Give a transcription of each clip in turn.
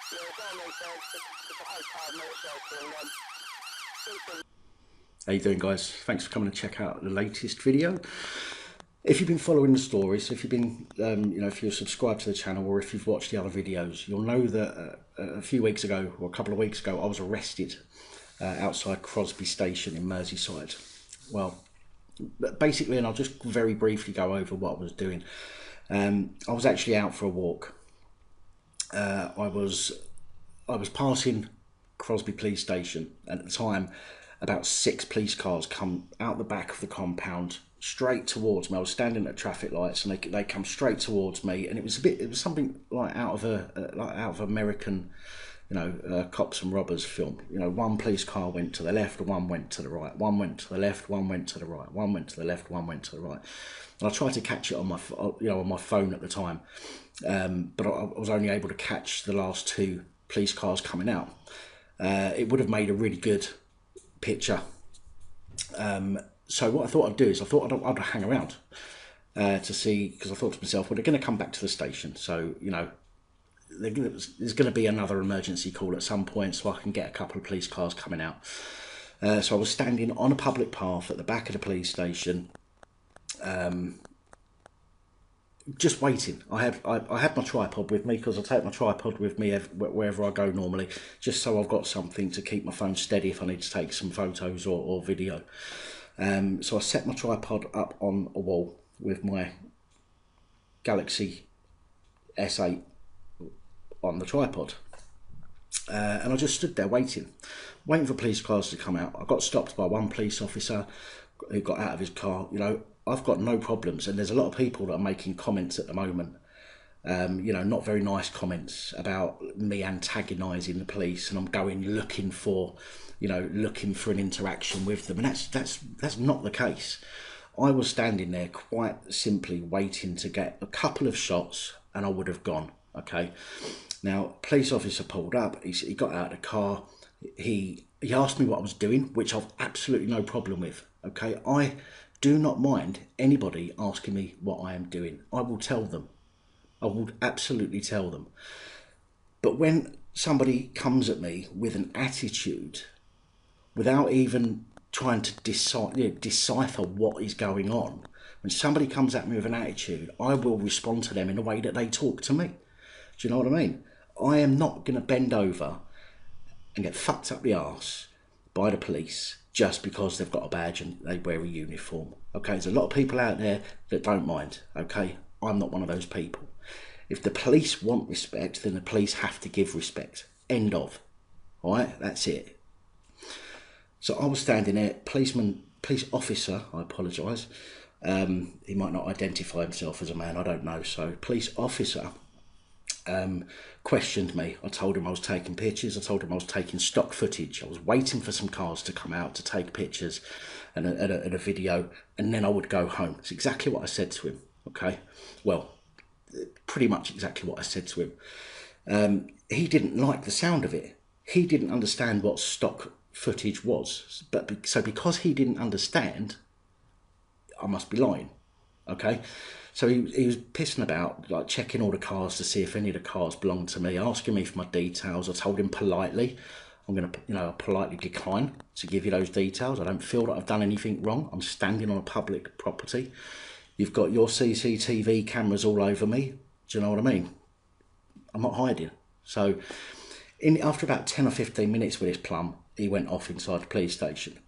Yeah, it don't make sense. It's a high-powered motorcycle, and How you doing, guys? Thanks for coming to check out the latest video. If you've been following the stories, if you've been, if you're subscribed to the channel, or if you've watched the other videos, you'll know that a few weeks ago, or a couple of weeks ago, I was arrested outside Crosby Station in Merseyside. Well, basically, and I'll just very briefly go over what I was doing. I was actually out for a walk. I was passing Crosby Police Station, and at the time, about 6 police cars come out the back of the compound straight towards me. I was standing at traffic lights, and they come straight towards me, and it was something like out of American, cops and robbers film. One police car went to the left, and one went to the right. One went to the left, one went to the right. One went to the left, one went to the right. And I tried to catch it on my phone at the time, but I was only able to catch the last 2 police cars coming out. It would have made a really good picture. So what I thought I'd do is I'd hang around to see, because I thought to myself, well, they're going to come back to the station, so there's going to be another emergency call at some point, so I can get a couple of police cars coming out. So I was standing on a public path at the back of the police station, just waiting. I had my tripod with me, because I take my tripod with me wherever I go normally, just so I've got something to keep my phone steady if I need to take some photos or video. So I set my tripod up on a wall with my Galaxy S8 on the tripod, and I just stood there waiting for police cars to come out. I got stopped by one police officer who got out of his car. I've got no problems, and there's a lot of people that are making comments at the moment, not very nice comments about me antagonising the police, and I'm going looking for an interaction with them, and that's not the case. I was standing there quite simply waiting to get a couple of shots, and I would have gone. Okay, now police officer pulled up. He got out of the car. He asked me what I was doing, which I've absolutely no problem with. Okay, I do not mind anybody asking me what I am doing. I will tell them. I will absolutely tell them. But when somebody comes at me with an attitude, without even trying to decipher what is going on, when somebody comes at me with an attitude, I will respond to them in the way that they talk to me. Do you know what I mean? I am not going to bend over and get fucked up the arse by the police just because they've got a badge and they wear a uniform. Okay, there's a lot of people out there that don't mind. Okay, I'm not one of those people. If the police want respect, then the police have to give respect. End of. All right, that's it. So I was standing there, police officer, I apologise. He might not identify himself as a man, I don't know. So police officer questioned me. I told him I was taking pictures. I told him I was taking stock footage. I was waiting for some cars to come out to take pictures and a video, and then I would go home. It's exactly what I said to him. Okay, well, pretty much exactly what I said to him. He didn't like the sound of it. He didn't understand what stock footage was, so because he didn't understand, I must be lying. Okay, so he was pissing about, like checking all the cars to see if any of the cars belonged to me, asking me for my details. I told him politely, I'm going to politely decline to give you those details. I don't feel that I've done anything wrong. I'm standing on a public property. You've got your CCTV cameras all over me. Do you know what I mean? I'm not hiding. So after about 10 or 15 minutes with this plum, he went off inside the police station.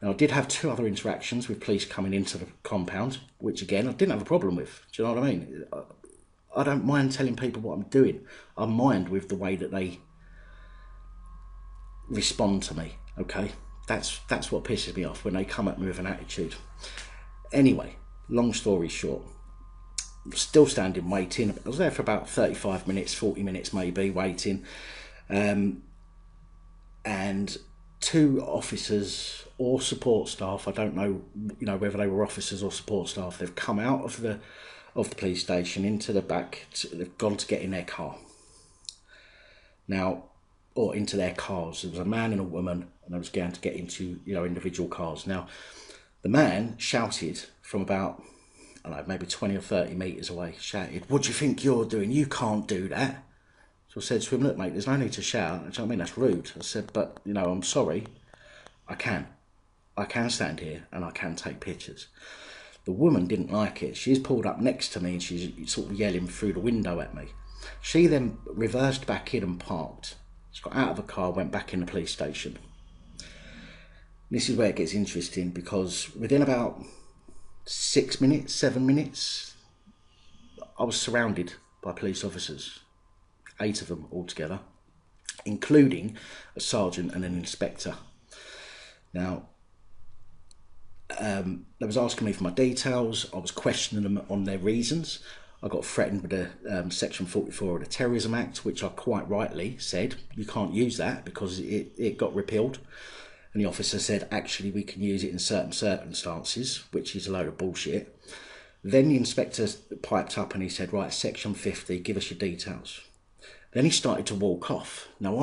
Now, I did have 2 other interactions with police coming into the compound, which again, I didn't have a problem with. Do you know what I mean? I don't mind telling people what I'm doing. I mind with the way that they respond to me, okay? That's what pisses me off, when they come at me with an attitude. Anyway, long story short, still standing waiting. I was there for about 35 minutes, 40 minutes maybe, waiting. And 2 officers or support staff, I don't know, whether they were officers or support staff, they've come out of the police station into the back. They've gone to get in their car. Now, or into their cars. There was a man and a woman, and I was going to get into, individual cars. Now, the man shouted from about, I don't know, maybe 20 or 30 metres away, shouted, "What do you think you're doing? You can't do that." So I said to him, look, mate, there's no need to shout. Do you know what I mean? That's rude. I said, but, you know, I'm sorry. I can stand here and I can take pictures. The woman didn't like it. She's pulled up next to me and she's sort of yelling through the window at me. She then reversed back in and parked. She got out of the car, went back in the police station. This is where it gets interesting, because within about 6 minutes, 7 minutes, I was surrounded by police officers, 8 of them altogether, including a sergeant and an inspector. Now, they was asking me for my details. I was questioning them on their reasons. I got threatened with a Section 44 of the Terrorism Act, which I quite rightly said, you can't use that because it got repealed. And the officer said, actually, we can use it in certain circumstances, which is a load of bullshit. Then the inspector piped up and he said, right, Section 50, give us your details. Then he started to walk off. Now,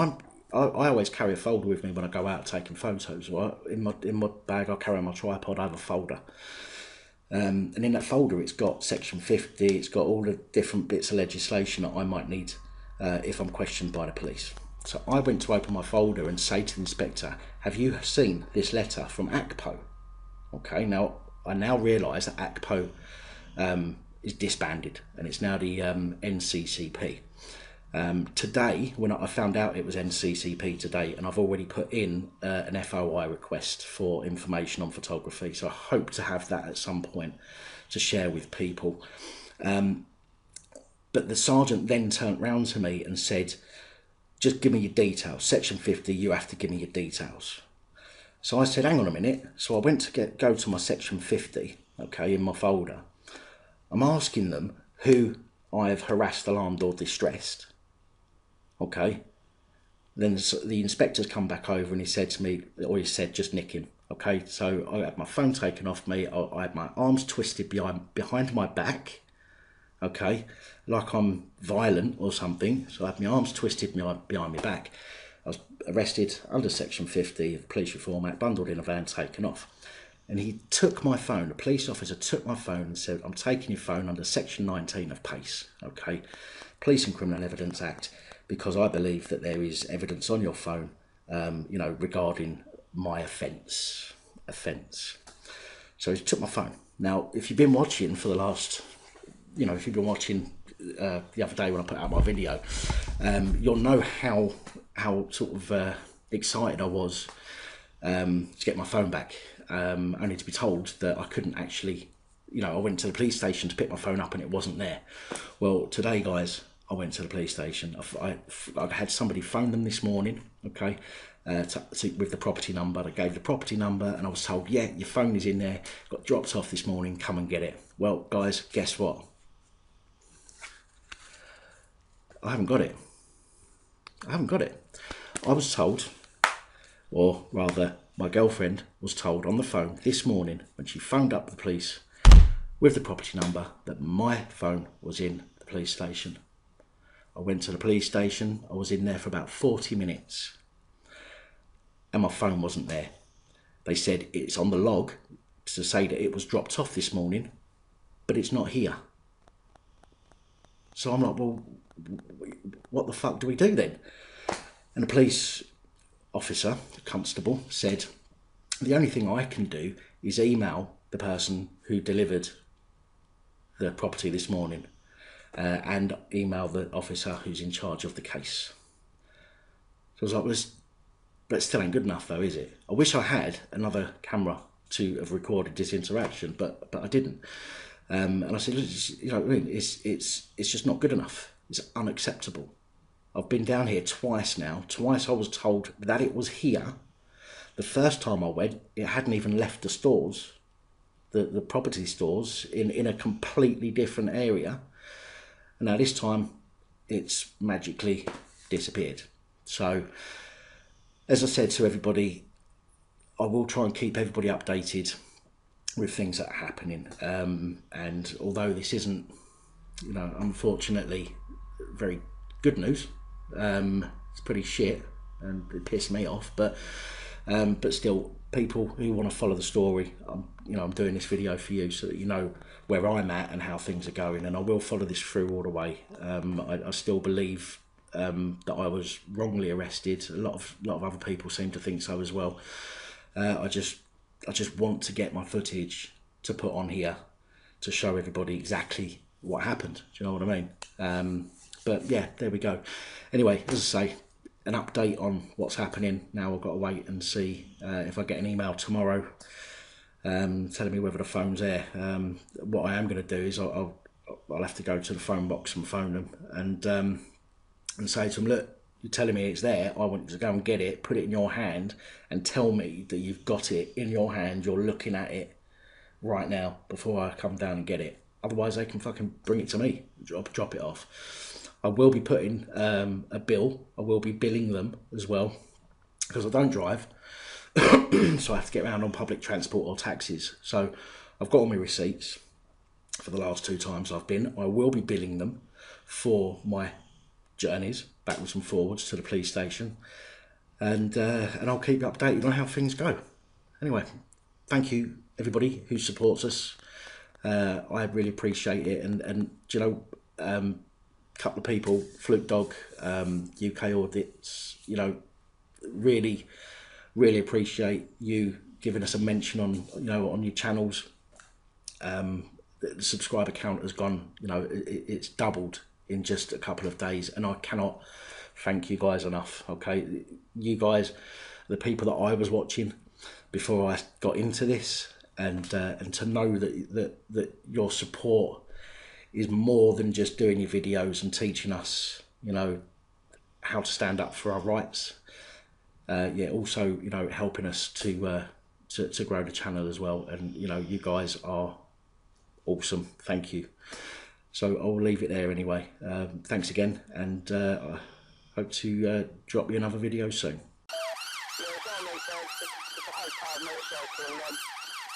I always carry a folder with me when I go out taking photos. Right? In my bag, I carry my tripod, I have a folder. And in that folder, it's got Section 50, it's got all the different bits of legislation that I might need if I'm questioned by the police. So I went to open my folder and say to the inspector, have you seen this letter from ACPO? Okay, now I now realise that ACPO is disbanded and it's now the NCCP. Today, when I found out it was NCCP today, and I've already put in an FOI request for information on photography, so I hope to have that at some point to share with people. But the sergeant then turned round to me and said, just give me your details. Section 50, you have to give me your details. So I said, hang on a minute. So I went to go to my Section 50, okay, in my folder. I'm asking them who I've harassed, alarmed or distressed. Okay. Then the inspector's come back over and he said to me, or he said, just nick him. Okay, so I had my phone taken off me. I had my arms twisted behind my back. Okay, like I'm violent or something. So I had my arms twisted behind my back. I was arrested under Section 50 of the Police Reform Act, bundled in a van, taken off. And he took my phone, a police officer took my phone and said, I'm taking your phone under Section 19 of PACE, okay, Police and Criminal Evidence Act, because I believe that there is evidence on your phone, you know, regarding my offence. So he took my phone. Now, if you've been watching for the last, you know, if you've been watching the other day when I put out my video, you'll know how sort of excited I was to get my phone back, only to be told that I couldn't actually, you know, I went to the police station to pick my phone up and it wasn't there. Well, today, guys, I went to the police station. I had somebody phone them this morning, okay, with the property number. They gave the property number and I was told, yeah, your phone is in there, got dropped off this morning, come and get it. Well, guys, guess what? I haven't got it. I was told, or rather my girlfriend was told on the phone this morning when she phoned up the police with the property number that my phone was in the police station. I went to the police station, I was in there for about 40 minutes and my phone wasn't there. They said it's on the log to say that it was dropped off this morning, but it's not here. So I'm like, well, what the fuck do we do then? And the police officer, the constable, said, the only thing I can do is email the person who delivered the property this morning and email the officer who's in charge of the case. So I was like, well, but it still ain't good enough though, is it? I wish I had another camera to have recorded this interaction, but I didn't. And I said, you know, it's just not good enough. It's unacceptable. I've been down here twice now. Twice I was told that it was here. The first time I went, it hadn't even left the stores, the property stores, in a completely different area. And now this time, it's magically disappeared. So, as I said to everybody, I will try and keep everybody updated with things that are happening. And although this isn't, you know, unfortunately, very good news, it's pretty shit and it pissed me off, but still, people who want to follow the story, I'm doing this video for you so that you know where I'm at and how things are going, and I will follow this through all the way. I still believe that I was wrongly arrested. A lot of other people seem to think so as well. I just want to get my footage to put on here to show everybody exactly what happened. Do you know what I mean? But yeah, there we go. Anyway, as I say, an update on what's happening. Now I've got to wait and see if I get an email tomorrow telling me whether the phone's there. What I am going to do is I'll have to go to the phone box and phone them and say to them, look, you're telling me it's there. I want you to go and get it, put it in your hand, and tell me that you've got it in your hand. You're looking at it right now before I come down and get it. Otherwise, they can fucking bring it to me, drop it off. I will be putting a bill. I will be billing them as well because I don't drive. So I have to get around on public transport or taxis. So I've got all my receipts for the last 2 times I've been. I will be billing them for my journeys backwards and forwards to the police station, and I'll keep you updated on how things go. Anyway, thank you everybody who supports us. I really appreciate it, and you know, a couple of people, Fluke Dog, UK Audits, you know, really appreciate you giving us a mention on, you know, on your channels. The subscriber count has gone, you know, it's doubled in just a couple of days, and I cannot thank you guys enough. Okay, you guys, the people that I was watching before I got into this, and to know that your support is more than just doing your videos and teaching us, you know, how to stand up for our rights. Yeah, also, you know, helping us to grow the channel as well. And you know, you guys are awesome. Thank you. So I'll leave it there anyway. Thanks again, and I hope to drop you another video soon. Yeah, it don't make sense. It's a high-powered motorcycle, and